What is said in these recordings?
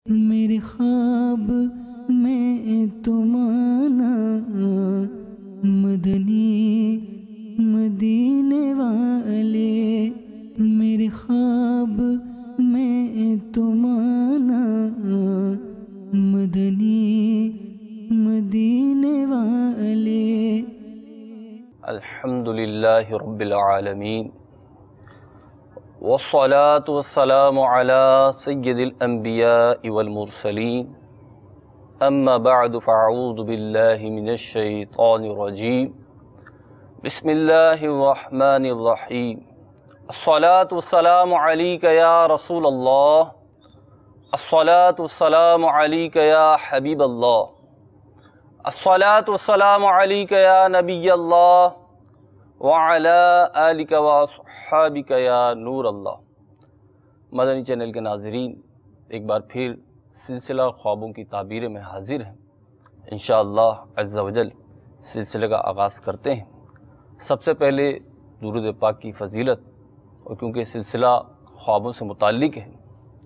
میرے خواب میں تمہارا مدنی مدینے والے، میرے خواب میں تمہارا مدنی مدینے والے۔ الحمدللہ رب العالمین، والصلاة والسلام على سید الانبیاء والمرسلین، اما بعد فاعوذ باللہ من الشیطان الرجیم، بسم اللہ الرحمن الرحیم۔ الصلاة والسلام علیک یا رسول اللہ، الصلاة والسلام علیک یا حبیب اللہ، الصلاة والسلام علیک یا نبی اللہ وعلی آلک واصحابک یا نور اللہ۔ مدنی چینل کے ناظرین، ایک بار پھر سلسلہ خوابوں کی تعبیر میں حاضر ہیں۔ انشاءاللہ عز و جل سلسلے کا آغاز کرتے ہیں۔ سب سے پہلے درود پاک کی فضیلت، اور کیونکہ سلسلہ خوابوں سے متعلق ہے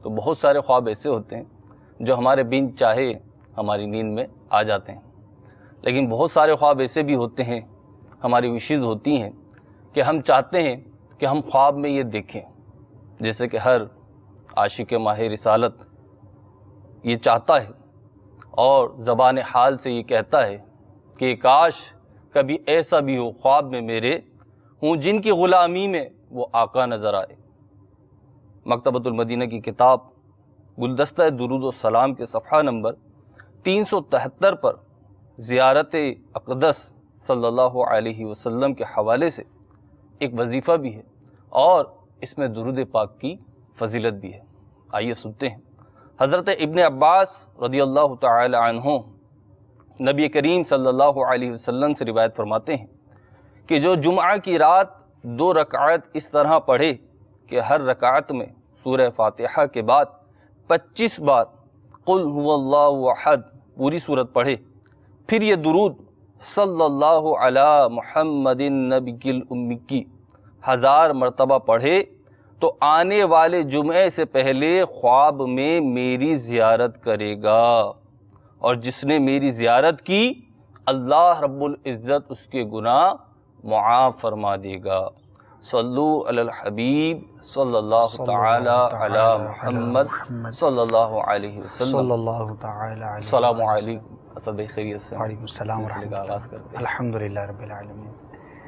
تو بہت سارے خواب ایسے ہوتے ہیں جو ہمارے بن چاہے ہماری نیند میں آ جاتے ہیں، لیکن بہت سارے خواب ایسے بھی ہوتے ہیں، ہماری وشز ہوتی ہیں کہ ہم چاہتے ہیں کہ ہم خواب میں یہ دیکھیں، جیسے کہ ہر عاشق ماہ رسالت یہ چاہتا ہے اور زبان حال سے یہ کہتا ہے کہ کاش کبھی ایسا بھی ہو خواب میں میرے ہوں جن کی غلامی میں وہ آقا نظر آئے۔ مکتبۃ المدینہ کی کتاب گلدستہ درود و سلام کے صفحہ نمبر 373 پر زیارت اقدس صلی اللہ علیہ وسلم کے حوالے سے ایک وظیفہ بھی ہے اور اس میں درود پاک کی فضیلت بھی ہے۔ آئیے سنتے ہیں۔ حضرت ابن عباس رضی اللہ تعالی عنہ نبی کریم صلی اللہ علیہ وسلم سے روایت فرماتے ہیں کہ جو جمعہ کی رات 2 رکعت اس طرح پڑھے کہ ہر رکعت میں سورہ فاتحہ کے بعد 25 بار قل هو اللہ احد پوری صورت پڑھے، پھر یہ درود صلی اللہ علی محمد نبی الامی کی 1000 مرتبہ پڑھے تو آنے والے جمعے سے پہلے خواب میں میری زیارت کرے گا، اور جس نے میری زیارت کی اللہ رب العزت اس کے گناہ معاف فرما دے گا۔ صلو علی الحبیب صلی اللہ تعالی علی محمد صلی اللہ علیہ وسلم۔ السلام علیکم اسد بھائی، خیریت سے؟ وعلیکم السلام سلسلے کا آغاز کرتے ہیں۔ الحمدللہ رب العالمین۔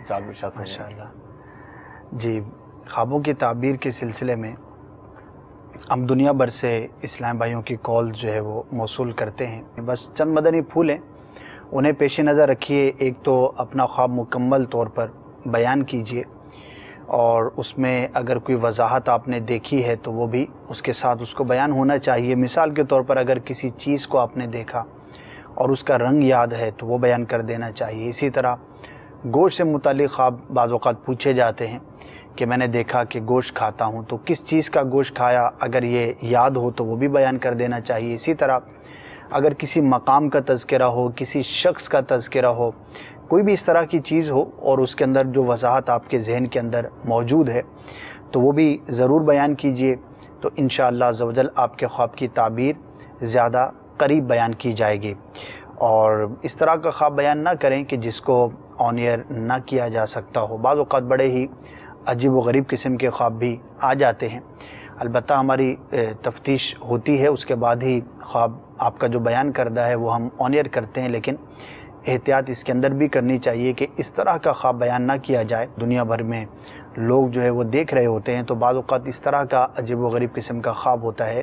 ماشاءاللہ۔ جی، خوابوں کی تعبیر کے سلسلے میں ہم دنیا بھر سے اسلام بھائیوں کی کال جو ہے وہ موصول کرتے ہیں۔ بس چند مدنی پھول ہیں، انہیں پیش نظر رکھیے۔ ایک تو اپنا خواب مکمل طور پر بیان کیجئے، اور اس میں اگر کوئی وضاحت آپ نے دیکھی ہے تو وہ بھی اس کے ساتھ اس کو بیان ہونا چاہیے۔ مثال کے طور پر اگر کسی چیز کو آپ نے دیکھا اور اس کا رنگ یاد ہے تو وہ بیان کر دینا چاہیے۔ اسی طرح گوشت سے متعلق خواب بعض اوقات پوچھے جاتے ہیں کہ میں نے دیکھا کہ گوشت کھاتا ہوں، تو کس چیز کا گوشت کھایا اگر یہ یاد ہو تو وہ بھی بیان کر دینا چاہیے۔ اسی طرح اگر کسی مقام کا تذکرہ ہو، کسی شخص کا تذکرہ ہو، کوئی بھی اس طرح کی چیز ہو اور اس کے اندر جو وضاحت آپ کے ذہن کے اندر موجود ہے تو وہ بھی ضرور بیان کیجئے، تو انشاءاللہ عز و جل آپ کے خواب کی تعبیر زیادہ قریب بیان کی جائے گی۔ اور اس طرح کا خواب بیان نہ کریں کہ جس کو آن ایئر نہ کیا جا سکتا ہو۔ بعض اوقات بڑے ہی عجیب و غریب قسم کے خواب بھی آ جاتے ہیں، البتہ ہماری تفتیش ہوتی ہے، اس کے بعد ہی خواب آپ کا جو بیان کردہ ہے وہ ہم آن ایئر کرتے ہیں، لیکن احتیاط اس کے اندر بھی کرنی چاہیے کہ اس طرح کا خواب بیان نہ کیا جائے۔ دنیا بھر میں لوگ جو ہے وہ دیکھ رہے ہوتے ہیں، تو بعض اوقات اس طرح کا عجیب و غریب قسم کا خواب ہوتا ہے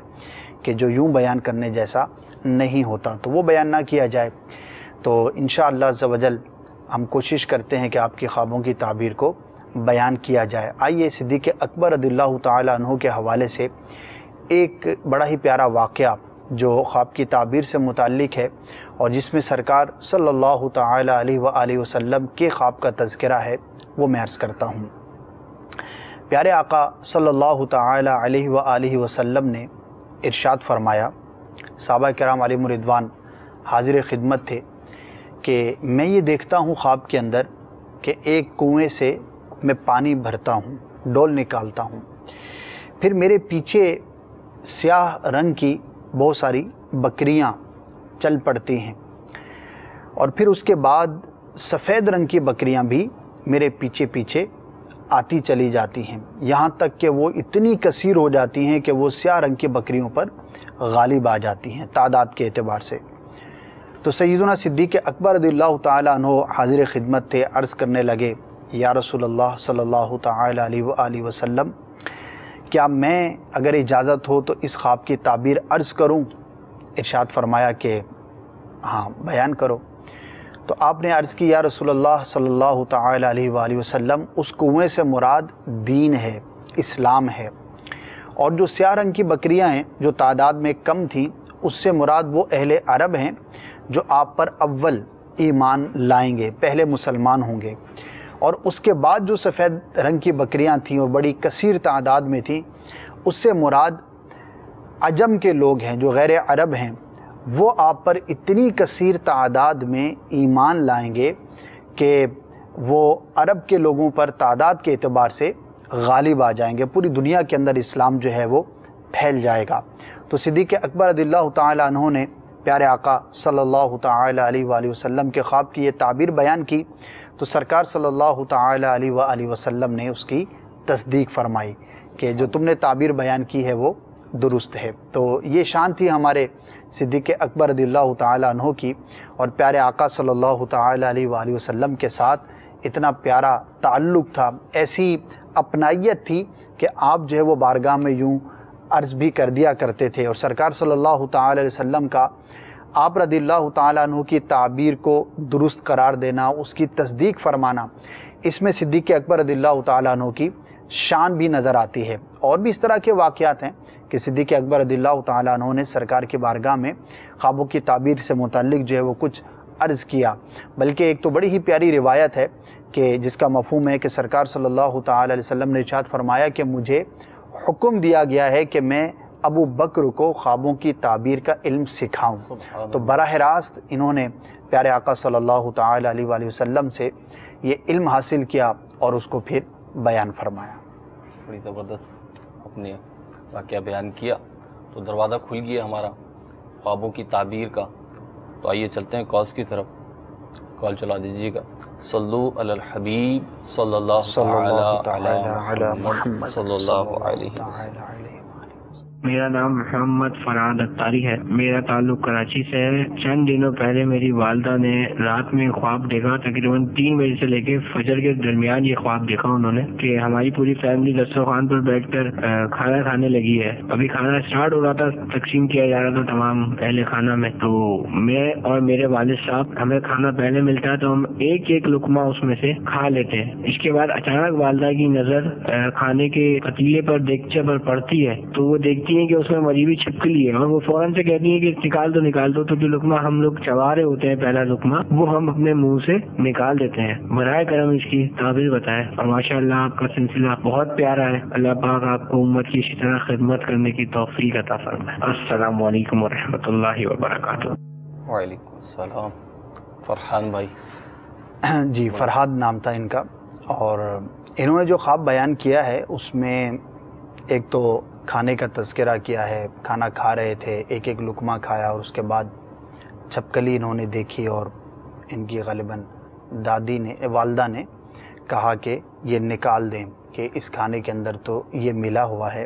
کہ جو یوں بیان کرنے جیسا نہیں ہوتا، تو وہ بیان نہ کیا جائے۔ تو انشاءاللہ عز و جل ہم کوشش کرتے ہیں کہ آپ کی خوابوں کی تعبیر کو بیان کیا جائے۔ آئیے صدیق اکبر رضی اللہ تعالی عنہ کے حوالے سے ایک بڑا ہی پیارا واقعہ جو خواب کی تعبیر سے متعلق ہے اور جس میں سرکار صلی اللہ تعالی علیہ وآلہ وسلم کے خواب کا تذکرہ ہے، وہ میں عرض کرتا ہوں۔ پیارے آقا صلی اللہ تعالی علیہ وآلہ وسلم نے ارشاد فرمایا، صحابہ کرام علیہم رضوان حاضر خدمت تھے، کہ میں یہ دیکھتا ہوں خواب کے اندر کہ ایک کنویں سے میں پانی بھرتا ہوں، ڈول نکالتا ہوں، پھر میرے پیچھے سیاہ رنگ کی بہت ساری بکریاں چل پڑتی ہیں، اور پھر اس کے بعد سفید رنگ کی بکریاں بھی میرے پیچھے پیچھے آتی چلی جاتی ہیں، یہاں تک کہ وہ اتنی کثیر ہو جاتی ہیں کہ وہ سیاہ رنگ کی بکریوں پر غالب آ جاتی ہیں تعداد کے اعتبار سے۔ تو سیدنا صدیق اکبر رضی اللہ تعالیٰ عنہ حاضر خدمت تھے، عرض کرنے لگے یا رسول اللہ صلی اللہ تعالیٰ علیہ وآلہ وسلم، کیا میں اگر اجازت ہو تو اس خواب کی تعبیر عرض کروں؟ ارشاد فرمایا کہ ہاں بیان کرو۔ تو آپ نے عرض کی یا رسول اللہ صلی اللہ تعالیٰ علیہ وآلہ وسلم، اس کنویں سے مراد دین ہے، اسلام ہے، اور جو سیاہ رنگ کی بکریاں ہیں جو تعداد میں کم تھیں، اس سے مراد وہ اہل عرب ہیں جو آپ پر اول ایمان لائیں گے، پہلے مسلمان ہوں گے، اور اس کے بعد جو سفید رنگ کی بکریاں تھیں اور بڑی کثیر تعداد میں تھیں، اس سے مراد عجم کے لوگ ہیں جو غیر عرب ہیں، وہ آپ پر اتنی کثیر تعداد میں ایمان لائیں گے کہ وہ عرب کے لوگوں پر تعداد کے اعتبار سے غالب آ جائیں گے، پوری دنیا کے اندر اسلام جو ہے وہ پھیل جائے گا۔ تو صدیق اکبر رضی اللہ تعالیٰ عنہ نے پیارے آقا صلی اللہ تعالیٰ علیہ وآلہ وسلم کے خواب کی یہ تعبیر بیان کی، تو سرکار صلی اللہ تعالیٰ علیہ وآلہ وسلم نے اس کی تصدیق فرمائی کہ جو تم نے تعبیر بیان کی ہے وہ درست ہے۔ تو یہ شان تھی ہمارے صدیق اکبر رضی اللہ تعالیٰ عنہ کی، اور پیارے آقا صلی اللہ تعالیٰ علیہ وآلہ وسلم کے ساتھ اتنا پیارا تعلق تھا، ایسی اپنائیت تھی کہ آپ جو ہے وہ بارگاہ میں یوں عرض بھی کر دیا کرتے تھے، اور سرکار صلی اللہ تعالیٰ علیہ وسلم کا آپ رضی اللہ تعالیٰ عنہ کی تعبیر کو درست قرار دینا، اس کی تصدیق فرمانا، اس میں صدیق اکبر رضی اللہ تعالیٰ عنہ کی شان بھی نظر آتی ہے۔ اور بھی اس طرح کے واقعات ہیں کہ صدیق اکبر رضی اللہ تعالیٰ عنہ نے سرکار کی بارگاہ میں خوابوں کی تعبیر سے متعلق جو ہے وہ کچھ عرض کیا، بلکہ ایک تو بڑی ہی پیاری روایت ہے کہ جس کا مفہوم ہے کہ سرکار صلی اللہ تعالیٰ علیہ وسلم نے ارشاد فرمایا کہ مجھے حکم دیا گیا ہے کہ میں ابو بکر کو خوابوں کی تعبیر کا علم سکھاؤں۔ تو براہ راست انہوں نے پیارے آقا صلی اللہ تعالیٰ علیہ وآلہ وسلم سے یہ علم حاصل کیا اور اس کو پھر بیان فرمایا۔ بڑی زبردست اپنے واقعہ بیان کیا، تو دروازہ کھل گیا ہمارا خوابوں کی تعبیر کا۔ تو آئیے چلتے ہیں کالز کی طرف، کال چلا دیجیے گا۔ صلو علی الحبیب صلی اللہ تعالی علی محمد صلی اللہ علیہ وسلم۔ میرا نام محمد فراد اختاری ہے، میرا تعلق کراچی سے ہے۔ چند دنوں پہلے میری والدہ نے رات میں خواب دیکھا، تقریباً 3 بجے سے لے کے فجر کے درمیان یہ خواب دیکھا انہوں نے کہ ہماری پوری فیملی دسترخوان پر بیٹھ کر کھانا کھانے لگی ہے۔ ابھی کھانا اسٹارٹ ہو رہا تھا، تقسیم کیا جا رہا تھا تمام اہل کھانا میں، تو میں اور میرے والد صاحب، ہمیں کھانا پہلے ملتا ہے تو ہم ایک ایک لقمہ اس میں سے کھا لیتے ہیں۔ اس کے بعد اچانک والدہ کی نظر کھانے کے پتیلے پر، دیگچے پر پڑتی ہے، تو وہ دیکھتی ہیں کہ اس میں مری ہوئی چھپکلی ہے، اور وہ فوراً سے کہتی ہیں کہ نکال دو۔ تو جو لقمہ ہم لوگ چبا رہے ہوتے ہیں، پہلا لقمہ، وہ ہم اپنے منہ سے نکال دیتے ہیں۔ براہ کرم اس کی تعبیر بتائیں۔ اور ماشاء اللہ آپ کا سلسلہ بہت پیارا ہے، اللہ پاک آپ کو امت کی اسی طرح خدمت کرنے کی توفیق عطا فرمائے۔ السلام علیکم ورحمۃ اللہ وبرکاتہ۔ وعلیکم السلام۔ فرحان بھائی؟ جی، فرحاد نام تھا ان کا، اور انہوں نے جو خواب بیان کیا ہے اس میں ایک تو کھانے کا تذکرہ کیا ہے، کھانا کھا رہے تھے، ایک ایک لقمہ کھایا، اور اس کے بعد چھپکلی انہوں نے دیکھی، اور ان کی غالباً دادی نے، والدہ نے کہا کہ یہ نکال دیں کہ اس کھانے کے اندر تو یہ ملا ہوا ہے۔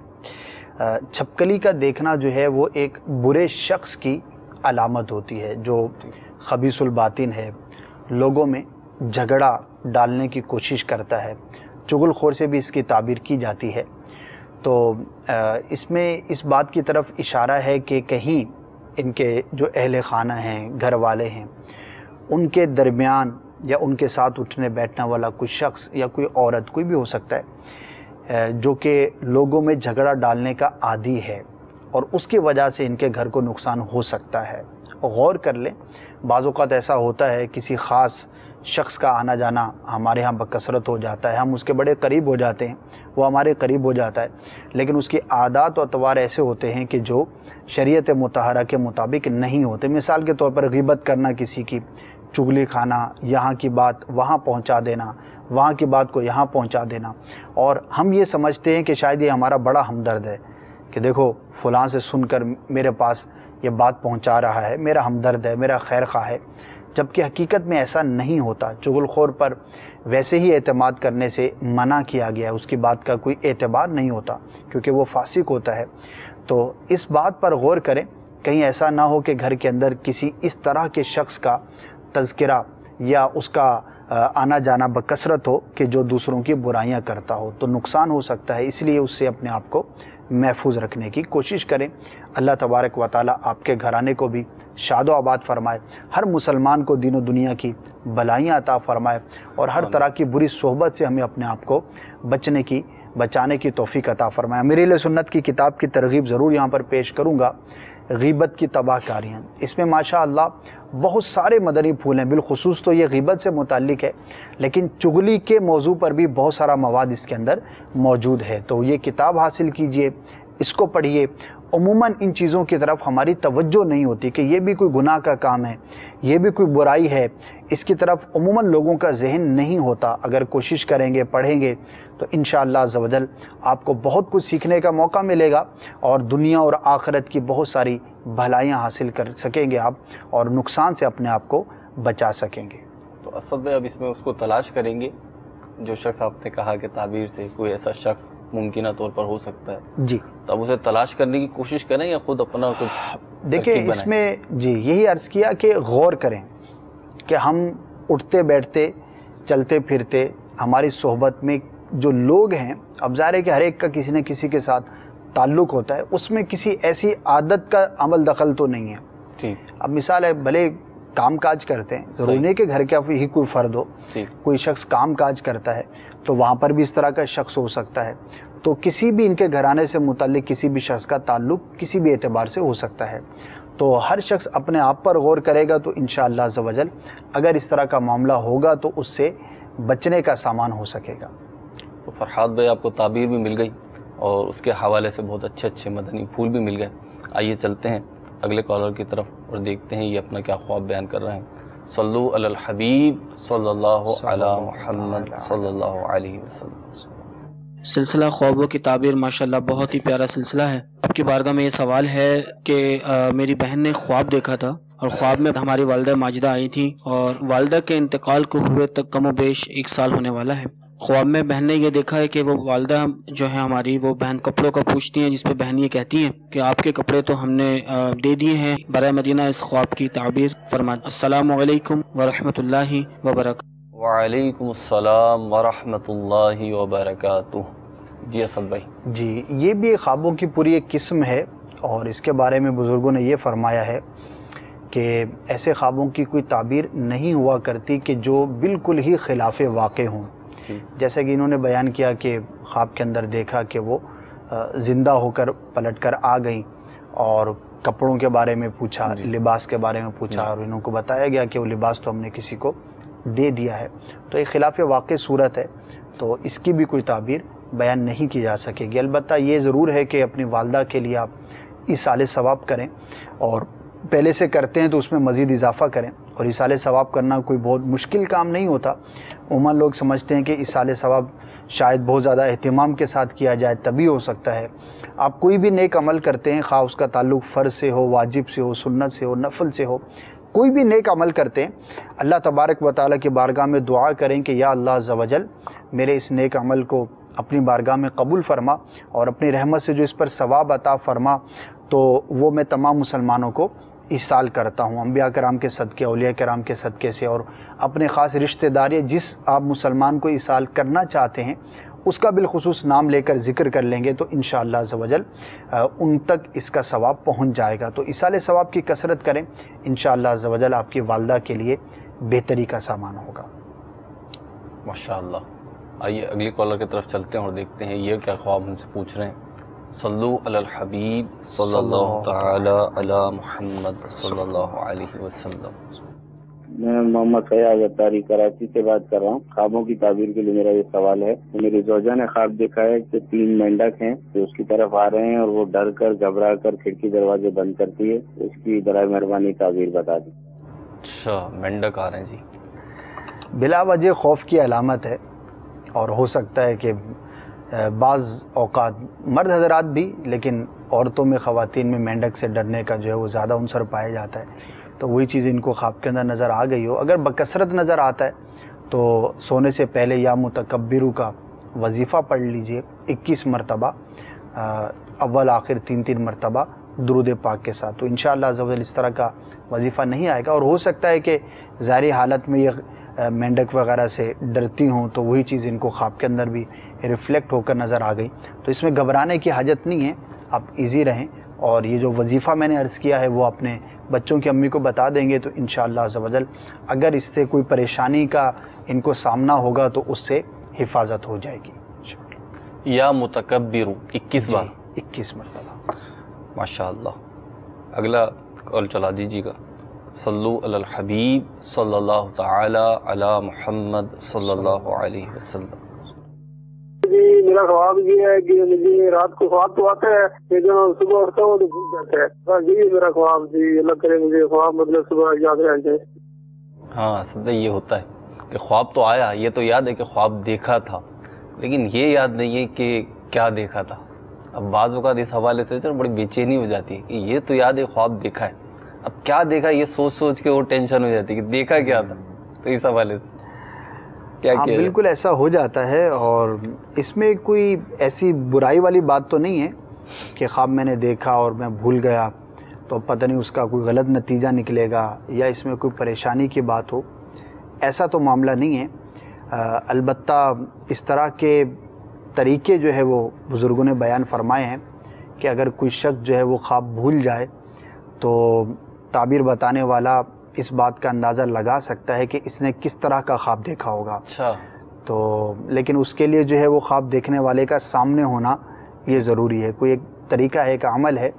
چھپکلی کا دیکھنا جو ہے وہ ایک برے شخص کی علامت ہوتی ہے، جو خبیث الباطن ہے، لوگوں میں جھگڑا ڈالنے کی کوشش کرتا ہے، چغل خور سے بھی اس کی تعبیر کی جاتی ہے۔ تو اس میں اس بات کی طرف اشارہ ہے کہ کہیں ان کے جو اہل خانہ ہیں، گھر والے ہیں، ان کے درمیان یا ان کے ساتھ اٹھنے بیٹھنے والا کوئی شخص یا کوئی عورت، کوئی بھی ہو سکتا ہے، جو کہ لوگوں میں جھگڑا ڈالنے کا عادی ہے، اور اس کی وجہ سے ان کے گھر کو نقصان ہو سکتا ہے۔ غور کر لیں، بعض اوقات ایسا ہوتا ہے کسی خاص شخص کا آنا جانا ہمارے ہاں بکثرت ہو جاتا ہے، ہم اس کے بڑے قریب ہو جاتے ہیں، وہ ہمارے قریب ہو جاتا ہے، لیکن اس کی عادات و اطوار ایسے ہوتے ہیں کہ جو شریعت مطہرہ کے مطابق نہیں ہوتے۔ مثال کے طور پر غیبت کرنا، کسی کی چغلی کھانا، یہاں کی بات وہاں پہنچا دینا، وہاں کی بات کو یہاں پہنچا دینا، اور ہم یہ سمجھتے ہیں کہ شاید یہ ہمارا بڑا ہمدرد ہے کہ دیکھو فلاں سے سن کر میرے پاس یہ بات پہنچا رہا ہے، میرا ہمدرد ہے، میرا خیر خواہ ہے، جبکہ حقیقت میں ایسا نہیں ہوتا۔ چغل خور پر ویسے ہی اعتماد کرنے سے منع کیا گیا ہے، اس کی بات کا کوئی اعتبار نہیں ہوتا کیونکہ وہ فاسق ہوتا ہے۔ تو اس بات پر غور کریں، کہیں ایسا نہ ہو کہ گھر کے اندر کسی اس طرح کے شخص کا تذکرہ یا اس کا آنا جانا بکثرت ہو کہ جو دوسروں کی برائیاں کرتا ہو، تو نقصان ہو سکتا ہے۔ اس لیے اس سے اپنے آپ کو محفوظ رکھنے کی کوشش کریں۔ اللہ تبارک و تعالیٰ آپ کے گھرانے کو بھی شاد و آباد فرمائے، ہر مسلمان کو دین و دنیا کی بلائیاں عطا فرمائے، اور ہر طرح کی بری صحبت سے ہمیں اپنے آپ کو بچانے کی توفیق عطا فرمائے۔ امیر سنت کی کتاب کی ترغیب ضرور یہاں پر پیش کروں گا، غیبت کی تباہ کاریاں۔ اس میں ماشاء اللہ بہت سارے مدنی پھول ہیں، بالخصوص تو یہ غیبت سے متعلق ہے، لیکن چغلی کے موضوع پر بھی بہت سارا مواد اس کے اندر موجود ہے۔ تو یہ کتاب حاصل کیجئے، اس کو پڑھیے۔ عموماً ان چیزوں کی طرف ہماری توجہ نہیں ہوتی کہ یہ بھی کوئی گناہ کا کام ہے، یہ بھی کوئی برائی ہے، اس کی طرف عموماً لوگوں کا ذہن نہیں ہوتا۔ اگر کوشش کریں گے، پڑھیں گے، تو انشاءاللہ عز و جل آپ کو بہت کچھ سیکھنے کا موقع ملے گا، اور دنیا اور آخرت کی بہت ساری بھلائیاں حاصل کر سکیں گے آپ، اور نقصان سے اپنے آپ کو بچا سکیں گے۔ تو اسد بھائی اب اس میں اس کو تلاش کریں گے، جو شخص آپ نے کہا کہ تعبیر سے کوئی ایسا شخص ممکنہ طور پر ہو سکتا ہے، جی، تو اب اسے تلاش کرنے کی کوشش کریں یا خود اپنا کچھ دیکھیں اس میں جی یہی عرض کیا کہ غور کریں کہ ہم اٹھتے بیٹھتے چلتے پھرتے ہماری صحبت میں جو لوگ ہیں، اب ظاہر ہے کہ ہر ایک کا کسی نہ کسی کے ساتھ تعلق ہوتا ہے، اس میں کسی ایسی عادت کا عمل دخل تو نہیں ہے۔ ٹھیک، اب مثال ہے، بھلے کام کاج کرتے ہیں، ضروری نہیں کہ گھر کا ہی کوئی فرد ہو، کوئی شخص کام کاج کرتا ہے تو وہاں پر بھی اس طرح کا شخص ہو سکتا ہے، تو کسی بھی ان کے گھرانے سے متعلق کسی بھی شخص کا تعلق کسی بھی اعتبار سے ہو سکتا ہے۔ تو ہر شخص اپنے آپ پر غور کرے گا تو انشاءاللہ عز و جل اگر اس طرح کا معاملہ ہوگا تو اس سے بچنے کا سامان ہو سکے گا۔ تو فرحات بھائی آپ کو تعبیر بھی مل گئی اور اس کے حوالے سے بہت اچھے اچھے مدنی پھول بھی مل گئے۔ آئیے چلتے ہیں اگلے کالر کی طرف اور دیکھتے ہیں یہ اپنا کیا خواب بیان کر رہے ہیں۔ صلو علی الحبیب صلی اللہ علی محمد صلی اللہ علیہ وسلم۔ سلسلہ خوابوں کی تعبیر ماشاءاللہ بہت ہی پیارا سلسلہ ہے۔ آپ کی بارگاہ میں یہ سوال ہے کہ میری بہن نے خواب دیکھا تھا، اور خواب میں ہماری والدہ ماجدہ آئی تھیں، اور والدہ کے انتقال کو ہوئے تک کم و بیش 1 سال ہونے والا ہے۔ خواب میں بہن نے یہ دیکھا ہے کہ وہ والدہ جو ہے ہماری، وہ بہن کپڑوں کا پوچھتی ہیں، جس پہ بہن یہ کہتی ہیں کہ آپ کے کپڑے تو ہم نے دے دیے ہیں۔ برائے مدینہ اس خواب کی تعبیر فرمائیں۔ السلام علیکم ورحمۃ اللہ وبرکاتہ۔ وعلیکم السلام ورحمۃ اللہ وبرکاتہ۔ جی اسد بھائی، جی یہ بھی خوابوں کی پوری ایک قسم ہے، اور اس کے بارے میں بزرگوں نے یہ فرمایا ہے کہ ایسے خوابوں کی کوئی تعبیر نہیں ہوا کرتی کہ جو بالکل ہی خلاف واقع ہوں۔ جیسا کہ انہوں نے بیان کیا کہ خواب کے اندر دیکھا کہ وہ زندہ ہو کر پلٹ کر آ گئیں، اور کپڑوں کے بارے میں پوچھا، لباس کے بارے میں پوچھا، اور انہوں کو بتایا گیا کہ وہ لباس تو ہم نے کسی کو دے دیا ہے۔ تو ایک خلاف واقع صورت ہے، تو اس کی بھی کوئی تعبیر بیان نہیں کی جا سکے گی۔ البتہ یہ ضرور ہے کہ اپنی والدہ کے لیے آپ ایصال ثواب کریں، اور پہلے سے کرتے ہیں تو اس میں مزید اضافہ کریں، اور ایصال ثواب کرنا کوئی بہت مشکل کام نہیں ہوتا۔ عموماً لوگ سمجھتے ہیں کہ ایصال ثواب شاید بہت زیادہ اہتمام کے ساتھ کیا جائے تبھی ہو سکتا ہے۔ آپ کوئی بھی نیک عمل کرتے ہیں، خواہ اس کا تعلق فرض سے ہو، واجب سے ہو، سنت سے ہو، نفل سے ہو، کوئی بھی نیک عمل کرتے ہیں، اللہ تبارک و تعالیٰ کی بارگاہ میں دعا کریں کہ یا اللہ عز و جل میرے اس نیک عمل کو اپنی بارگاہ میں قبول فرما، اور اپنی رحمت سے جو اس پر ثواب عطا فرما تو وہ میں تمام مسلمانوں کو ایصال کرتا ہوں، انبیاء کرام کے صدقے، اولیاء کرام کے صدقے سے، اور اپنے خاص رشتہ داری جس آپ مسلمان کو ایصال کرنا چاہتے ہیں اس کا بالخصوص نام لے کر ذکر کر لیں گے تو انشاءاللہ عز و جل ان تک اس کا ثواب پہنچ جائے گا۔ تو ایصال ثواب کی کثرت کریں، انشاءاللہ عز و جل آپ کی والدہ کے لیے بہتری کا سامان ہوگا۔ ماشاءاللہ۔ آئیے اگلی کالر کی طرف چلتے ہیں اور دیکھتے ہیں یہ کیا خواب ہم سے پوچھ رہے ہیں۔ صلو علی الحبیب صلی اللہ تعالی علی محمد صلی اللہ علیہ وسلم۔ میں محمد فیاض اتاری کراچی سے بات کر رہا ہوں۔ خوابوں کی تعبیر کے لیے میرا یہ سوال ہے کہ میری زوجہ نے خواب دیکھا ہے کہ 3 مینڈک ہیں جو اس کی طرف آ رہے ہیں، اور وہ ڈر کر گھبرا کر کھڑکی دروازے بند کرتی ہے۔ اس کی برائے مہربانی تعبیر بتا دیں۔ اچھا، مینڈک آ رہے ہیں جی۔ بلا وجہ خوف کی علامت ہے، اور ہو سکتا ہے کہ بعض اوقات مرد حضرات بھی، لیکن عورتوں میں خواتین میں مینڈک سے ڈرنے کا جو ہے وہ زیادہ عنصر پایا جاتا ہے، تو وہی چیز ان کو خواب کے اندر نظر آ گئی ہو. اگر بکثرت نظر آتا ہے تو سونے سے پہلے یا متکبرو کا وظیفہ پڑھ لیجئے 21 مرتبہ، اول آخر 3 مرتبہ درود پاک کے ساتھ، تو انشاءاللہ عز و جل اس طرح کا وظیفہ نہیں آئے گا. اور ہو سکتا ہے کہ ظاہری حالت میں یہ مینڈک وغیرہ سے ڈرتی ہوں تو وہی چیز ان کو خواب کے اندر بھی ریفلیکٹ ہو کر نظر آ گئی، تو اس میں گھبرانے کی حاجت نہیں ہے، آپ ایزی رہیں. اور یہ جو وظیفہ میں نے عرض کیا ہے وہ اپنے بچوں کی امی کو بتا دیں گے تو انشاءاللہ عز و جل اگر اس سے کوئی پریشانی کا ان کو سامنا ہوگا تو اس سے حفاظت ہو جائے گی. یا متکبر 21 بار، 21 مرتبہ. ماشاءاللہ. اگلا کال چلا دیجیے گا. صلو علی الحبیب صلی اللہ تعالی علی محمد صلی اللہ علیہ وسلم. جی میرا خواب یہ ہے کہ مجھے رات کو خواب تو آتا ہے لیکن صبح اٹھتا ہوں تو بھول جاتا ہے. بس یہی میرا خواب. جی اللہ کرے مجھے خواب مطلب صبح یاد رہ جائے. ہاں صدق یہ ہوتا ہے کہ خواب تو آیا، یہ تو یاد ہے کہ خواب دیکھا تھا، لیکن یہ یاد نہیں ہے کہ کیا دیکھا تھا. اب بعض اوقات اس حوالے سے بڑی بے چینی ہو جاتی ہے کہ یہ تو یاد ہے خواب دیکھا ہے، اب کیا دیکھا یہ سوچ سوچ کے وہ ٹینشن ہو جاتی ہے کہ دیکھا کیا تھا. تو اس حوالے سے کیا کیا؟ بالکل ایسا ہو جاتا ہے، اور اس میں کوئی ایسی برائی والی بات تو نہیں ہے کہ خواب میں نے دیکھا اور میں بھول گیا تو پتہ نہیں اس کا کوئی غلط نتیجہ نکلے گا یا اس میں کوئی پریشانی کی بات ہو. ایسا تو معاملہ نہیں ہے. البتہ اس طرح کے طریقے جو ہے وہ بزرگوں نے بیان فرمائے ہیں کہ اگر کوئی شخص جو ہے وہ خواب بھول جائے تو تعبیر بتانے والا اس بات کا اندازہ لگا سکتا ہے کہ اس نے کس طرح کا خواب دیکھا ہوگا. اچھا. تو لیکن اس کے لیے جو ہے وہ خواب دیکھنے والے کا سامنے ہونا یہ ضروری ہے. کوئی ایک طریقہ ہے، ایک عمل ہے،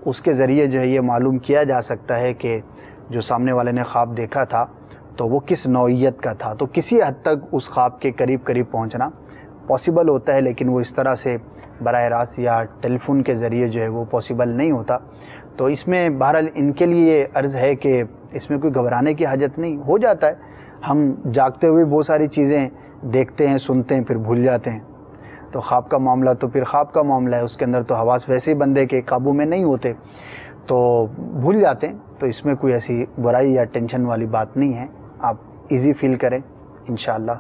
اس کے ذریعے جو ہے یہ معلوم کیا جا سکتا ہے کہ جو سامنے والے نے خواب دیکھا تھا تو وہ کس نوعیت کا تھا. تو کسی حد تک اس خواب کے قریب پہنچنا پاسبل ہوتا ہے، لیکن وہ اس طرح سے براہ راست یا ٹیلی فون کے ذریعے جو ہے وہ پاسبل نہیں ہوتا. تو اس میں بہرحال ان کے لیے یہ عرض ہے کہ اس میں کوئی گھبرانے کی حاجت نہیں. ہو جاتا ہے، ہم جاگتے ہوئے بہت ساری چیزیں دیکھتے ہیں، سنتے ہیں، پھر بھول جاتے ہیں. تو خواب کا معاملہ تو پھر خواب کا معاملہ ہے، اس کے اندر تو حواس ویسے ہی بندے کے قابو میں نہیں ہوتے تو بھول جاتے ہیں. تو اس میں کوئی ایسی برائی یا ٹینشن والی بات نہیں ہے. آپ ایزی فیل کریں، انشاءاللہ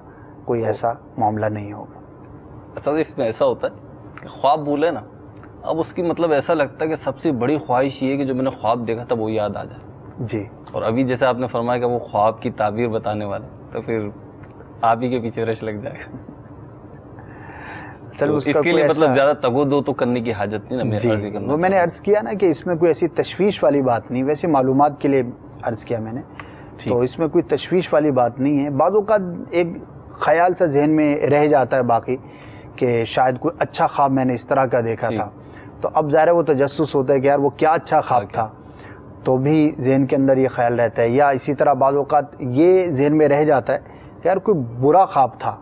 کوئی ایسا معاملہ نہیں ہوگا. اصل اس میں ایسا ہوتا ہے کہ خواب بھولے نا، اب اس کی مطلب ایسا لگتا ہے کہ سب سے بڑی خواہش یہ ہے کہ جو میں نے خواب دیکھا تھا وہ یاد آ جائے. جی. اور ابھی جیسے آپ نے فرمایا کہ وہ خواب کی تعبیر بتانے والا، تو پھر آپ ہی کے پیچھے رش لگ جائے گا. اس کے لیے مطلب زیادہ تگو دو تو کرنے کی حاجت نہیں نا. جی وہ میں نے عرض کیا نا کہ اس میں کوئی ایسی تشویش والی بات نہیں، ویسے معلومات کے لیے عرض کیا میں نے، تو اس میں کوئی تشویش والی بات نہیں ہے. بعض اوقات ایک خیال سا ذہن میں رہ جاتا ہے باقی کہ شاید کوئی اچھا خواب میں نے اس طرح کا دیکھا تھا، تو اب ظاہر ہے وہ تجسس ہوتا ہے کہ یار وہ کیا اچھا خواب تھا، تو بھی ذہن کے اندر یہ خیال رہتا ہے. یا اسی طرح بعض اوقات یہ ذہن میں رہ جاتا ہے کہ یار کوئی برا خواب تھا،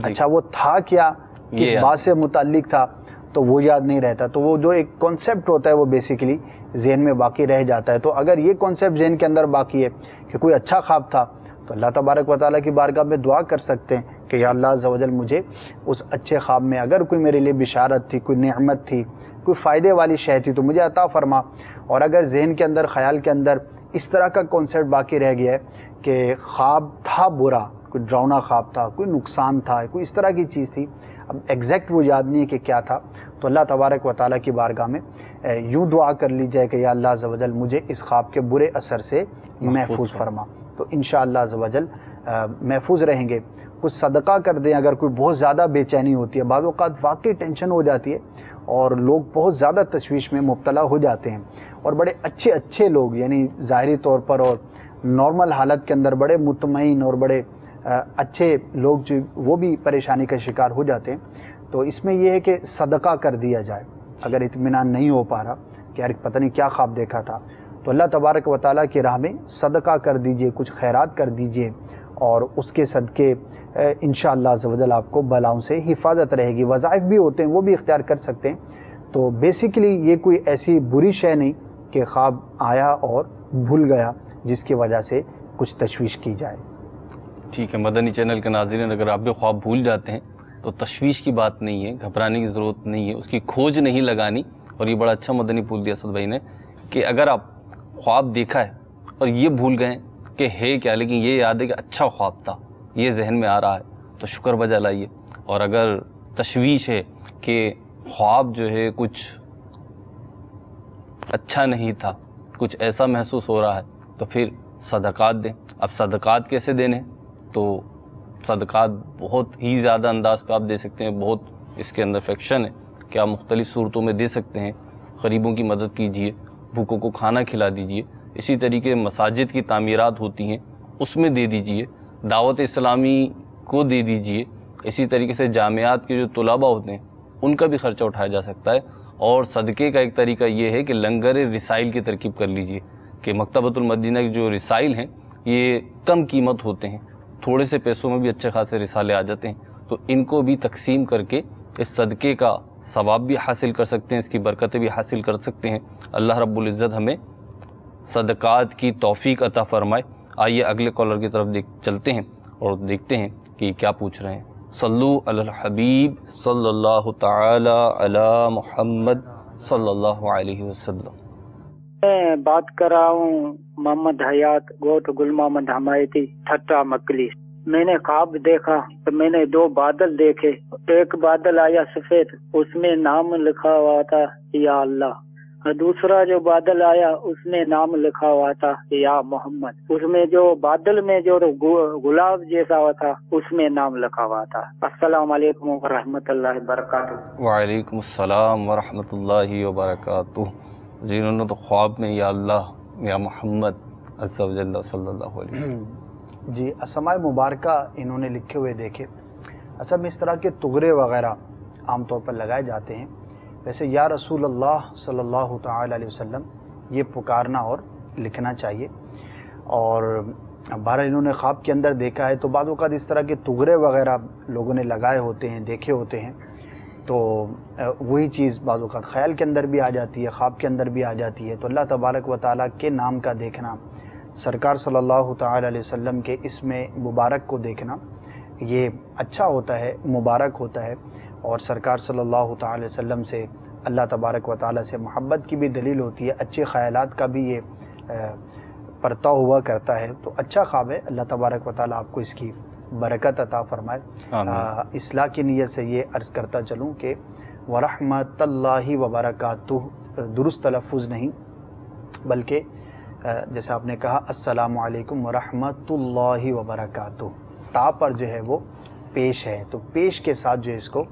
اچھا وہ تھا کیا، کس بات سے متعلق تھا، تو وہ یاد نہیں رہتا. تو وہ جو ایک کانسیپٹ ہوتا ہے وہ بیسیکلی ذہن میں باقی رہ جاتا ہے. تو اگر یہ کانسیپٹ ذہن کے اندر باقی ہے کہ کوئی اچھا خواب تھا تو اللہ تبارک و تعالیٰ کی بارگاہ میں دعا کر سکتے ہیں کہ یا اللہ عز و جل مجھے اس اچھے خواب میں اگر کوئی میرے لیے بشارت تھی، کوئی نعمت تھی، کوئی فائدے والی شے تھی تو مجھے عطا فرما. اور اگر ذہن کے اندر، خیال کے اندر اس طرح کا کانسیپٹ باقی رہ گیا ہے کہ خواب تھا برا، کوئی ڈراؤنا خواب تھا، کوئی نقصان تھا، کوئی اس طرح کی چیز تھی، اب ایگزیکٹ وہ یاد نہیں ہے کہ کیا تھا، تو اللہ تبارک و تعالیٰ کی بارگاہ میں یوں دعا کر لی جائے کہ یا اللہ عز و جل مجھے اس خواب کے برے اثر سے محفوظ فرما. تو انشاءاللہ عز و جل محفوظ رہیں گے. کچھ صدقہ کر دیں اگر کوئی بہت زیادہ بے چینی ہوتی ہے. بعض اوقات واقعی ٹینشن ہو جاتی ہے اور لوگ بہت زیادہ تشویش میں مبتلا ہو جاتے ہیں، اور بڑے اچھے لوگ یعنی ظاہری طور پر اور نارمل حالت کے اندر بڑے مطمئن اور بڑے اچھے لوگ جو وہ بھی پریشانی کا شکار ہو جاتے ہیں. تو اس میں یہ ہے کہ صدقہ کر دیا جائے اگر اطمینان نہیں ہو پا رہا کہ یار پتہ نہیں کیا خواب دیکھا تھا، تو اللہ تبارک و تعالیٰ کی راہ میں صدقہ کر دیجئے، کچھ خیرات کر دیجئے، اور اس کے صدقے انشاءاللہ عز و جل آپ کو بلاؤں سے حفاظت رہے گی. وظائف بھی ہوتے ہیں وہ بھی اختیار کر سکتے ہیں. تو بیسیکلی یہ کوئی ایسی بری شے نہیں کہ خواب آیا اور بھول گیا جس کی وجہ سے کچھ تشویش کی جائے. ٹھیک ہے مدنی چینل کے ناظرین، اگر آپ بھی خواب بھول جاتے ہیں تو تشویش کی بات نہیں ہے، گھبرانے کی ضرورت نہیں ہے، اس کی کھوج نہیں لگانی۔ اور یہ بڑا اچھا مدنی پھول دیا اسد بھائی نے کہ اگر آپ خواب دیکھا ہے اور یہ بھول گئے کہ ہے کیا، لیکن یہ یاد ہے کہ اچھا خواب تھا، یہ ذہن میں آ رہا ہے، تو شکر بجا لائیے۔ اور اگر تشویش ہے کہ خواب جو ہے کچھ اچھا نہیں تھا، کچھ ایسا محسوس ہو رہا ہے، تو پھر صدقات دیں۔ اب صدقات کیسے دینے؟ تو صدقات بہت ہی زیادہ انداز پہ آپ دے سکتے ہیں، بہت اس کے اندر فیکشن ہے کہ آپ مختلف صورتوں میں دے سکتے ہیں۔ غریبوں کی مدد کیجئے، بھوکوں کو کھانا کھلا دیجئے، اسی طریقے مساجد کی تعمیرات ہوتی ہیں اس میں دے دیجئے، دعوت اسلامی کو دے دیجئے، اسی طریقے سے جامعات کے جو طلباء ہوتے ہیں ان کا بھی خرچہ اٹھایا جا سکتا ہے۔ اور صدقے کا ایک طریقہ یہ ہے کہ لنگر رسائل کی ترکیب کر لیجئے کہ مکتبۃ المدینہ کے جو رسائل ہیں یہ کم قیمت ہوتے ہیں، تھوڑے سے پیسوں میں بھی اچھے خاصے رسالے آ جاتے ہیں، تو ان کو بھی تقسیم کر کے اس صدقے کا ثواب بھی حاصل کر سکتے ہیں، اس کی برکتیں بھی حاصل کر سکتے ہیں۔ اللہ رب العزت ہمیں صدقات کی توفیق عطا فرمائے۔ آئیے اگلے کالر کی طرف چلتے ہیں اور دیکھتے ہیں کہ کیا پوچھ رہے ہیں۔ صلو علی الحبیب صلی اللہ تعالی علی محمد صلی اللہ علیہ وسلم۔ میں بات کر رہا ہوں محمد حیات گوٹ گل محمد حمایتی ٹھٹا مکلی۔ میں نے خواب دیکھا تو میں نے دو بادل دیکھے، ایک بادل آیا سفید، اس میں نام لکھا ہوا تھا یا اللہ، اور دوسرا جو بادل آیا اس میں نام لکھا ہوا تھا یا محمد۔ اس میں جو بادل میں جو گلاب جیسا ہوا تھا اس میں نام لکھا ہوا تھا۔ السلام علیکم ورحمۃ اللہ وبرکاتہ۔ وعلیکم السلام ورحمۃ اللہ وبرکاتہ۔ جی انہوں نے تو خواب میں یا اللہ یا محمد عز و جل صلی اللہ علیہ وسلم۔ جی اسماء مبارکہ انہوں نے لکھے ہوئے دیکھے۔ اصل میں اس طرح کے تغرے وغیرہ عام طور پر لگائے جاتے ہیں۔ ویسے یا رسول اللہ صلی اللہ تعالی علیہ وسلم یہ پکارنا اور لکھنا چاہیے۔ اور بہرحال انہوں نے خواب کے اندر دیکھا ہے، تو بعض اوقات اس طرح کے تغرے وغیرہ لوگوں نے لگائے ہوتے ہیں، دیکھے ہوتے ہیں، تو وہی چیز بعض اوقات خیال کے اندر بھی آ جاتی ہے، خواب کے اندر بھی آ جاتی ہے۔ تو اللہ تبارک و تعالیٰ کے نام کا دیکھنا، سرکار صلی اللہ تعالی علیہ وسلم کے اسم مبارک کو دیکھنا، یہ اچھا ہوتا ہے، مبارک ہوتا ہے، اور سرکار صلی اللہ تعالی علیہ وسلم سے، اللہ تبارک و تعالیٰ سے محبت کی بھی دلیل ہوتی ہے، اچھے خیالات کا بھی یہ پرتا ہوا کرتا ہے۔ تو اچھا خواب ہے، اللہ تبارک و تعالیٰ آپ کو اس کی برکت عطا فرمائے۔ اصلاح کی نیت سے یہ عرض کرتا چلوں کہ ورحمۃ اللہ وبرکاتہ درست تلفظ نہیں، بلکہ جیسے آپ نے کہا السلام علیکم ورحمۃ اللہ وبرکاتہ، تا پر جو ہے وہ پیش ہے، تو پیش کے ساتھ جو ہے اس کو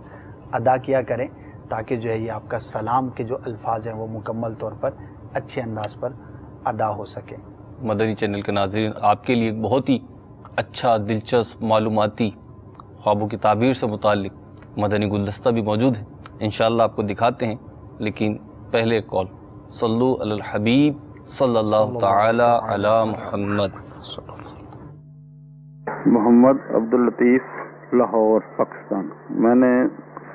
ادا کیا کریں، تاکہ جو ہے یہ آپ کا سلام کے جو الفاظ ہیں وہ مکمل طور پر اچھے انداز پر ادا ہو سکیں۔ مدنی چینل کے ناظرین، آپ کے لیے ایک بہت ہی اچھا دلچسپ معلوماتی خوابوں کی تعبیر سے متعلق مدنی گلدستہ بھی موجود ہے، انشاءاللہ آپ کو دکھاتے ہیں، لیکن پہلے ایک کال۔ صلو علی الحبیب صلی اللہ تعالی علی محمد۔ محمد عبداللطیف لاہور پاکستان۔ میں نے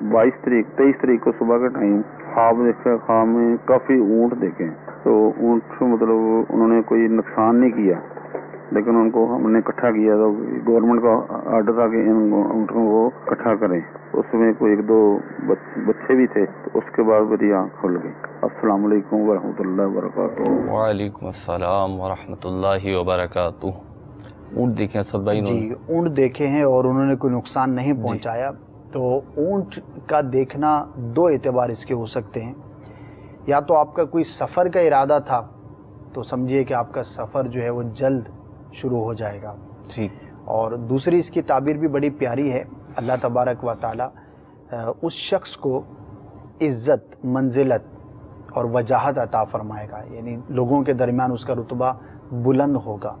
23 تاریخ کو صبح کے ٹائم خواب دیکھا، خواب میں کافی اونٹ دیکھے، تو اونٹ مطلب انہوں نے کوئی نقصان نہیں کیا، لیکن ان کو ہم نے اکٹھا کیا، تو گورنمنٹ کا آرڈر تھا کہ ان اونٹوں کو اکٹھا کریں، اس میں کوئی 1-2 بچے بھی تھے، تو اس کے بعد میری آنکھ کھل گئی۔ السلام علیکم ورحمۃ اللہ وبرکاتہ۔ وعلیکم السلام ورحمۃ اللہ وبرکاتہ۔ اونٹ دیکھیں اسد بھائی؟ جی اونٹ دیکھے ہیں اور انہوں نے کوئی نقصان نہیں پہنچایا۔ تو اونٹ کا دیکھنا 2 اعتبار اس کے ہو سکتے ہیں، یا تو آپ کا کوئی سفر کا ارادہ تھا تو سمجھیے کہ آپ کا سفر جو ہے وہ جلد شروع ہو جائے گا، جی، اور دوسری اس کی تعبیر بھی بڑی پیاری ہے، اللہ تبارک و تعالی اس شخص کو عزت، منزلت اور وجاہت عطا فرمائے گا، یعنی لوگوں کے درمیان اس کا رتبہ بلند ہوگا۔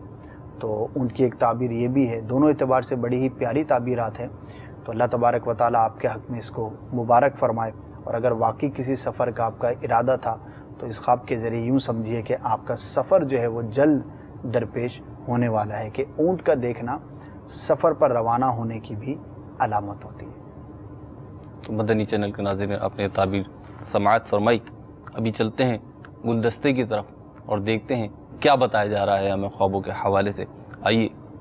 تو ان کی ایک تعبیر یہ بھی ہے، دونوں اعتبار سے بڑی ہی پیاری تعبیرات ہیں۔ تو اللہ تبارک و تعالیٰ آپ کے حق میں اس کو مبارک فرمائے، اور اگر واقعی کسی سفر کا آپ کا ارادہ تھا تو اس خواب کے ذریعے یوں سمجھیے کہ آپ کا سفر جو ہے وہ جلد درپیش ہونے والا ہے، کہ اونٹ کا دیکھنا سفر پر روانہ ہونے کی بھی علامت ہوتی ہے۔ تو مدنی چینل کے ناظرین، آپ نے تعبیر سماعت فرمائی۔ ابھی چلتے ہیں گلدستے کی طرف اور دیکھتے ہیں کیا بتایا جا رہا ہے ہمیں خوابوں کے حوالے سے۔ آئیے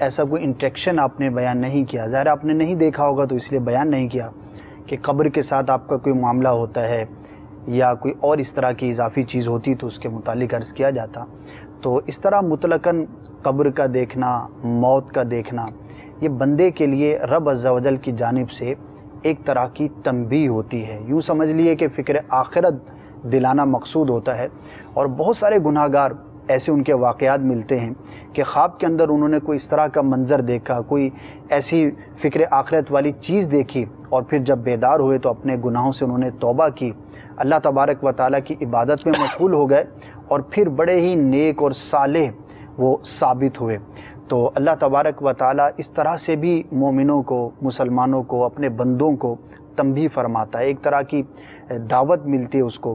ایسا کوئی انٹریکشن آپ نے بیان نہیں کیا. ظاہر آپ نے نہیں دیکھا ہوگا تو اس لیے بیان نہیں کیا کہ قبر کے ساتھ آپ کا کوئی معاملہ ہوتا ہے یا کوئی اور اس طرح کی اضافی چیز ہوتی تو اس کے متعلق عرض کیا جاتا. تو اس طرح مطلقاً قبر کا دیکھنا، موت کا دیکھنا، یہ بندے کے لیے رب عز و جل کی جانب سے ایک طرح کی تنبیہ ہوتی ہے. یوں سمجھ لیے کہ فکر آخرت دلانا مقصود ہوتا ہے. اور بہت سارے گناہ گار ایسے ان کے واقعات ملتے ہیں کہ خواب کے اندر انہوں نے کوئی اس طرح کا منظر دیکھا، کوئی ایسی فکر آخرت والی چیز دیکھی، اور پھر جب بیدار ہوئے تو اپنے گناہوں سے انہوں نے توبہ کی، اللہ تبارک و تعالیٰ کی عبادت میں مشغول ہو گئے، اور پھر بڑے ہی نیک اور صالح وہ ثابت ہوئے. تو اللہ تبارک و تعالیٰ اس طرح سے بھی مومنوں کو، مسلمانوں کو، اپنے بندوں کو تنبیہ فرماتا ہے. ایک طرح کی دعوت ملتی ہے اس کو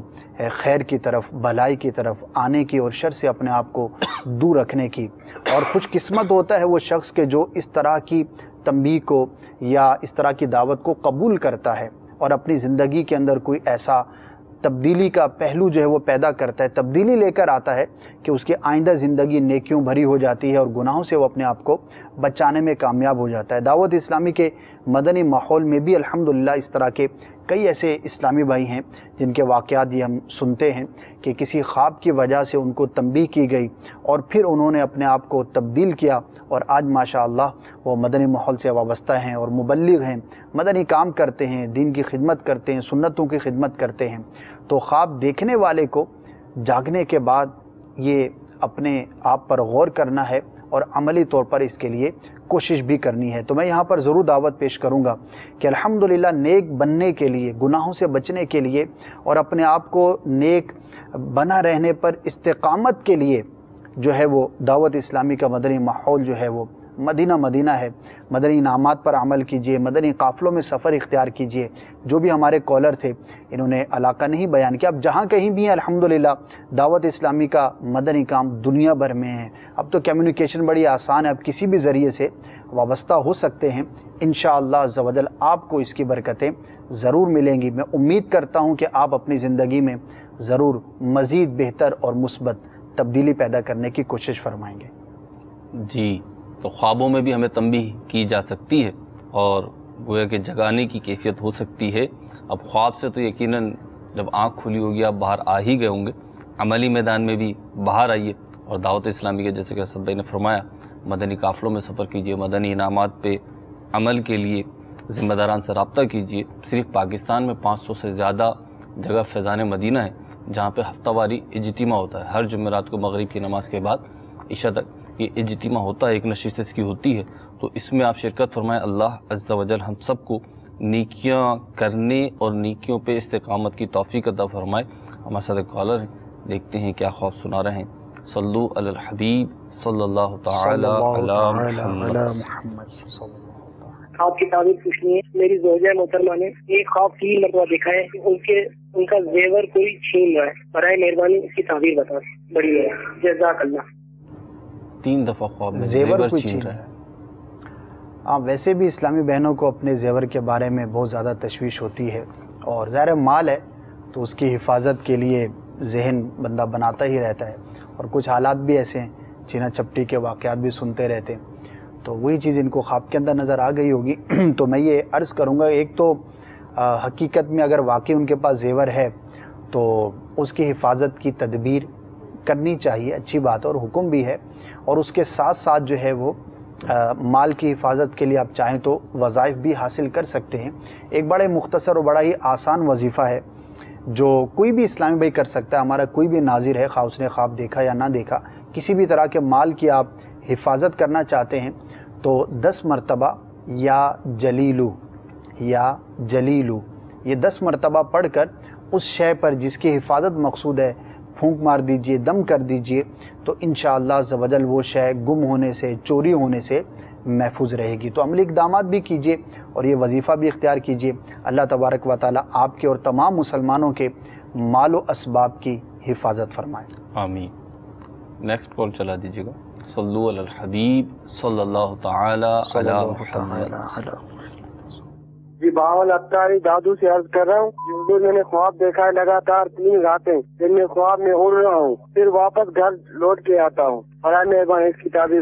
خیر کی طرف، بھلائی کی طرف آنے کی، اور شر سے اپنے آپ کو دور رکھنے کی. اور خوش قسمت ہوتا ہے وہ شخص کہ جو اس طرح کی تنبیہ کو یا اس طرح کی دعوت کو قبول کرتا ہے اور اپنی زندگی کے اندر کوئی ایسا تبدیلی کا پہلو جو ہے وہ پیدا کرتا ہے، تبدیلی لے کر آتا ہے کہ اس کی آئندہ زندگی نیکیوں بھری ہو جاتی ہے اور گناہوں سے وہ اپنے آپ کو بچانے میں کامیاب ہو جاتا ہے. دعوت اسلامی کے مدنی ماحول میں بھی الحمدللہ اس طرح کے کئی ایسے اسلامی بھائی ہیں جن کے واقعات یہ ہم سنتے ہیں کہ کسی خواب کی وجہ سے ان کو تنبیہ کی گئی اور پھر انہوں نے اپنے آپ کو تبدیل کیا، اور آج ماشاءاللہ وہ مدنی ماحول سے وابستہ ہیں اور مبلغ ہیں، مدنی کام کرتے ہیں، دین کی خدمت کرتے ہیں، سنتوں کی خدمت کرتے ہیں. تو خواب دیکھنے والے کو جاگنے کے بعد یہ اپنے آپ پر غور کرنا ہے اور عملی طور پر اس کے لیے کوشش بھی کرنی ہے. تو میں یہاں پر ضرور دعوت پیش کروں گا کہ الحمدللہ نیک بننے کے لیے، گناہوں سے بچنے کے لیے اور اپنے آپ کو نیک بنا رہنے پر استقامت کے لیے جو ہے وہ دعوت اسلامی کا مدنی ماحول جو ہے وہ مدینہ ہے. مدنی انعامات پر عمل کیجئے، مدنی قافلوں میں سفر اختیار کیجئے. جو بھی ہمارے کالر تھے انہوں نے علاقہ نہیں بیان کیا، اب جہاں کہیں بھی ہیں الحمدللہ دعوت اسلامی کا مدنی کام دنیا بھر میں ہے. اب تو کمیونیکیشن بڑی آسان ہے، اب کسی بھی ذریعے سے وابستہ ہو سکتے ہیں. انشاءاللہ عز و جل آپ کو اس کی برکتیں ضرور ملیں گی. میں امید کرتا ہوں کہ آپ اپنی زندگی میں ضرور مزید بہتر اور مثبت تبدیلی پیدا کرنے کی کوشش فرمائیں گے. جی، تو خوابوں میں بھی ہمیں تنبیہ کی جا سکتی ہے اور گویا کہ جگانے کی کیفیت ہو سکتی ہے. اب خواب سے تو یقیناً جب آنکھ کھلی ہوگی آپ باہر آ ہی گئے ہوں گے. عملی میدان میں بھی باہر آئیے اور دعوت اسلامی کے جیسے کہ اسد بھائی نے فرمایا مدنی قافلوں میں سفر کیجئے، مدنی انعامات پہ عمل کے لیے ذمہ داران سے رابطہ کیجئے. صرف پاکستان میں 500 سے زیادہ جگہ فیضان مدینہ ہے جہاں پہ ہفتہ واری اجتماع ہوتا ہے. ہر جمعرات کو مغرب کی نماز کے بعد عشاء تک یہ اجتماع ہوتا ہے، ایک نشست اس کی ہوتی ہے. تو اس میں آپ شرکت فرمائیں. اللہ عز و جل ہم سب کو نیکیاں کرنے اور نیکیوں پہ استقامت کی توفیق عطا فرمائے. ہمارے ساتھ کالر ہیں، دیکھتے ہیں کیا خواب سنا رہے ہیں. صلو علی الحبیب صلی اللہ تعالی علی محمد. خواب کی تعبیر پوچھنی ہے. میری زوجہ محترمہ نے ایک خواب 3 مرتبہ دیکھا ہے کہ ان کا زیور کوئی چھین رہا ہے. برائے مہربانی اس کی تعبیر بتا. بڑی ہے، جزاک اللہ. 3 دفعہ خواب میں زیور کوئی چھین رہا ہے. ہاں، ویسے بھی اسلامی بہنوں کو اپنے زیور کے بارے میں بہت زیادہ تشویش ہوتی ہے، اور ظاہر مال ہے تو اس کی حفاظت کے لیے ذہن بندہ بناتا ہی رہتا ہے، اور کچھ حالات بھی ایسے ہیں چھینا چپٹی کے واقعات بھی سنتے رہتے ہیں. تو وہی چیز ان کو خواب کے اندر نظر آ گئی ہوگی. تو میں یہ عرض کروں گا، ایک تو حقیقت میں اگر واقعی ان کے پاس زیور ہے تو اس کی حفاظت کی تدبیر کرنی چاہیے، اچھی بات ہے اور حکم بھی ہے. اور اس کے ساتھ ساتھ جو ہے وہ مال کی حفاظت کے لیے آپ چاہیں تو وظائف بھی حاصل کر سکتے ہیں. ایک بڑے مختصر اور بڑا ہی آسان وظیفہ ہے جو کوئی بھی اسلامی بھائی کر سکتا ہے. ہمارا کوئی بھی ناظر ہے، خواہ اس نے خواب دیکھا یا نہ دیکھا، کسی بھی طرح کے مال کی آپ حفاظت کرنا چاہتے ہیں تو 10 مرتبہ یا جلیلو یہ 10 مرتبہ پڑھ کر اس شے پر جس کی حفاظت مقصود ہے پھونک مار دیجئے، دم کر دیجئے، تو انشاءاللہ عز و جل وہ شے گم ہونے سے، چوری ہونے سے محفوظ رہے گی. تو عملی اقدامات بھی کیجئے اور یہ وظیفہ بھی اختیار کیجئے. اللہ تبارک و تعالی آپ کے اور تمام مسلمانوں کے مال و اسباب کی حفاظت فرمائے. آمین. نیکسٹ کال چلا دیجیے گا. صلو علی الحبیب صلی اللہ تعالی علی محمد. جی، باول اتاری دادو سے عرض کر رہا ہوں. حضور میں نے خواب دیکھا ہے لگاتار 3 راتیں، جن میں خواب میں اڑ رہا ہوں، پھر واپس گھر لوٹ کے آتا ہوں. برائے مہربانی اس کی تعبیر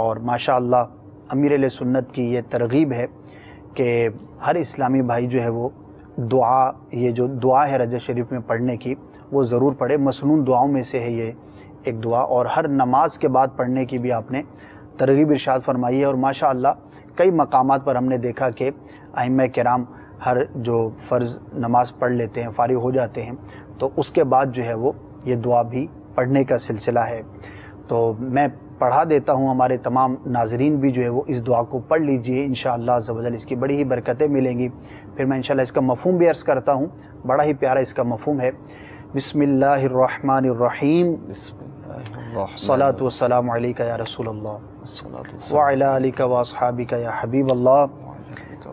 اور ماشاء اللہ امیر اہل سنت کی یہ ترغیب ہے کہ ہر اسلامی بھائی جو ہے وہ دعا، یہ جو دعا ہے رجب شریف میں پڑھنے کی، وہ ضرور پڑھے۔ مسنون دعاؤں میں سے ہے یہ ایک دعا، اور ہر نماز کے بعد پڑھنے کی بھی آپ نے ترغیب ارشاد فرمائی ہے۔ اور ماشاء اللہ کئی مقامات پر ہم نے دیکھا کہ ائمہ کرام ہر جو فرض نماز پڑھ لیتے ہیں، فارغ ہو جاتے ہیں، تو اس کے بعد جو ہے وہ یہ دعا بھی پڑھنے کا سلسلہ ہے۔ تو میں پڑھا دیتا ہوں، ہمارے تمام ناظرین بھی جو ہے وہ اس دعا کو پڑھ لیجئے، انشاءاللہ عز و جل اس کی بڑی ہی برکتیں ملیں گی۔ پھر میں انشاءاللہ اس کا مفہوم بھی عرض کرتا ہوں، بڑا ہی پیارا اس کا مفہوم ہے۔ بسم اللہ الرحمن الرحیم، صلاۃ والسلام علیک یا رسول اللہ وعلی آلک واصحابک یا حبیب اللہ،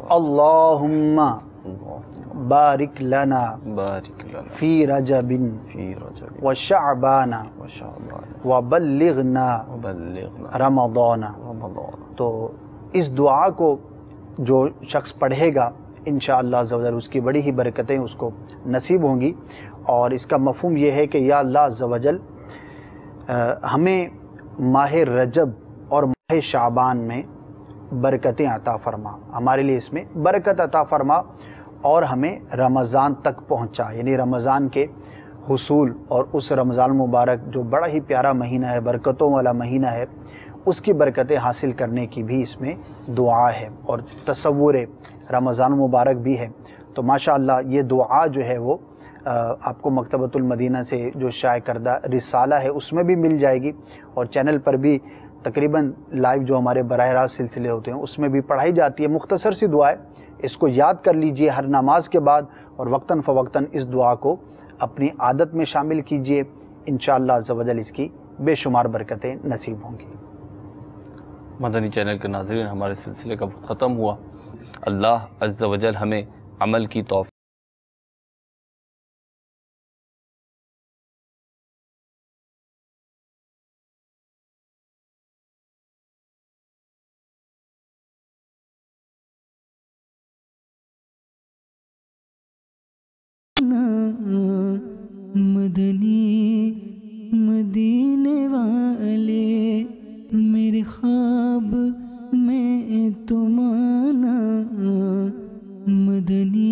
اللہم بارک لنا فی رجب وشعبان وبلغنا رمضان۔ تو اس دعا کو جو شخص پڑھے گا انشاءاللہ عز و جل اس کی بڑی ہی برکتیں اس کو نصیب ہوں گی۔ اور اس کا مفہوم یہ ہے کہ یا اللہ عز و جل ہمیں ماہ رجب اور ماہ شعبان میں برکتیں عطا فرما، ہمارے لیے اس میں برکت عطا فرما، اور ہمیں رمضان تک پہنچا، یعنی رمضان کے حصول اور اس رمضان مبارک جو بڑا ہی پیارا مہینہ ہے، برکتوں والا مہینہ ہے، اس کی برکتیں حاصل کرنے کی بھی اس میں دعا ہے، اور تصور رمضان مبارک بھی ہے۔ تو ماشاءاللہ یہ دعا جو ہے وہ آپ کو مکتبۃ المدینہ سے جو شائع کردہ رسالہ ہے اس میں بھی مل جائے گی، اور چینل پر بھی تقریباً لائیو جو ہمارے براہ راست سلسلے ہوتے ہیں اس میں بھی پڑھائی جاتی ہے۔ مختصر سی دعا ہے، اس کو یاد کر لیجئے ہر نماز کے بعد، اور وقتاً فوقتاً اس دعا کو اپنی عادت میں شامل کیجئے، انشاءاللہ عز و جل اس کی بے شمار برکتیں نصیب ہوں گی۔ مدنی چینل کے ناظرین، ہمارے سلسلے کا وقت ختم ہوا۔ اللہ عز و جل ہمیں عمل کی توفیق مدنی مدینے والے میرے خواب میں تم آنا، مدنی